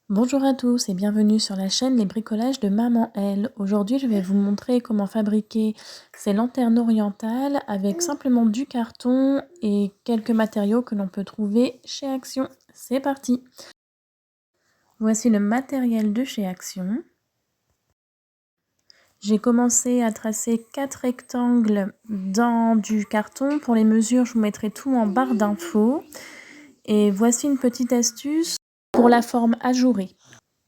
Bonjour à tous et bienvenue sur la chaîne Les Bricolages de Maman Elle. Aujourd'hui, je vais vous montrer comment fabriquer ces lanternes orientales avec simplement du carton et quelques matériaux que l'on peut trouver chez Action. C'est parti! Voici le matériel de chez Action. J'ai commencé à tracer 4 rectangles dans du carton. Pour les mesures, je vous mettrai tout en barre d'infos. Et voici une petite astuce pour la forme ajourée.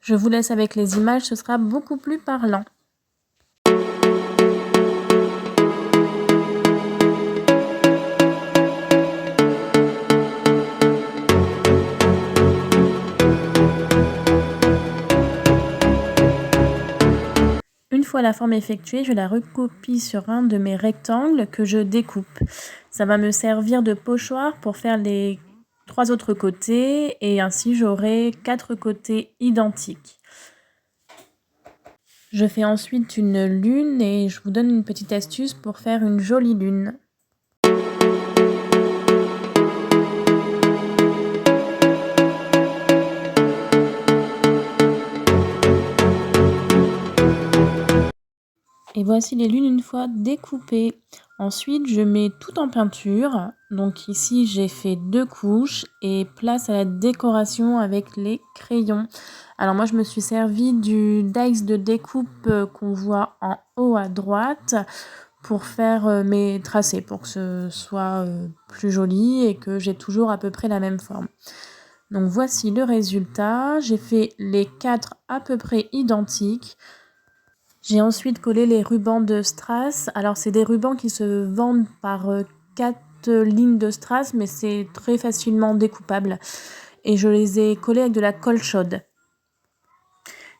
Je vous laisse avec les images, ce sera beaucoup plus parlant. Une fois la forme effectuée, je la recopie sur un de mes rectangles que je découpe. Ça va me servir de pochoir pour faire les 3 autres côtés et ainsi j'aurai 4 côtés identiques. Je fais ensuite une lune et je vous donne une petite astuce pour faire une jolie lune. Et voici les lunes une fois découpées. Ensuite, je mets tout en peinture. Donc ici, j'ai fait 2 couches et place à la décoration avec les crayons. Alors moi, je me suis servi du dice de découpe qu'on voit en haut à droite pour faire mes tracés, pour que ce soit plus joli et que j'ai toujours à peu près la même forme. Donc voici le résultat. J'ai fait les 4 à peu près identiques. J'ai ensuite collé les rubans de strass. Alors c'est des rubans qui se vendent par 4 lignes de strass, mais c'est très facilement découpable. Et je les ai collés avec de la colle chaude.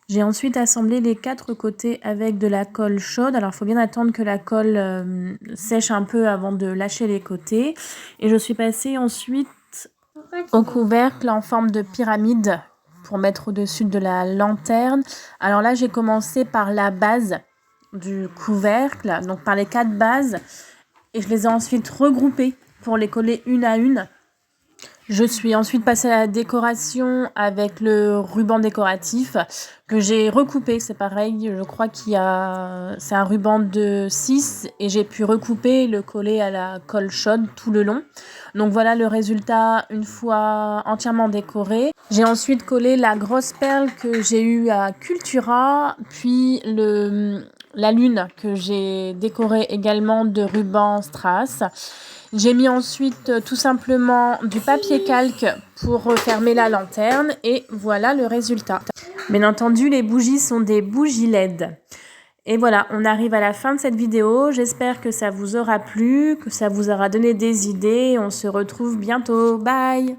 J'ai ensuite assemblé les 4 côtés avec de la colle chaude. Alors il faut bien attendre que la colle sèche un peu avant de lâcher les côtés. Et je suis passée ensuite au couvercle en forme de pyramide pour mettre au-dessus de la lanterne. Alors là, j'ai commencé par la base du couvercle, donc par les 4 bases, et je les ai ensuite regroupées pour les coller une à une. Je suis ensuite passée à la décoration avec le ruban décoratif que j'ai recoupé. C'est pareil, je crois c'est un ruban de 6 et j'ai pu recouper et le coller à la colle chaude tout le long. Donc voilà le résultat une fois entièrement décoré. J'ai ensuite collé la grosse perle que j'ai eue à Cultura, puis la lune que j'ai décorée également de ruban strass. J'ai mis ensuite tout simplement du papier calque pour refermer la lanterne et voilà le résultat. Bien entendu, les bougies sont des bougies LED. Et voilà, on arrive à la fin de cette vidéo. J'espère que ça vous aura plu, que ça vous aura donné des idées. On se retrouve bientôt. Bye!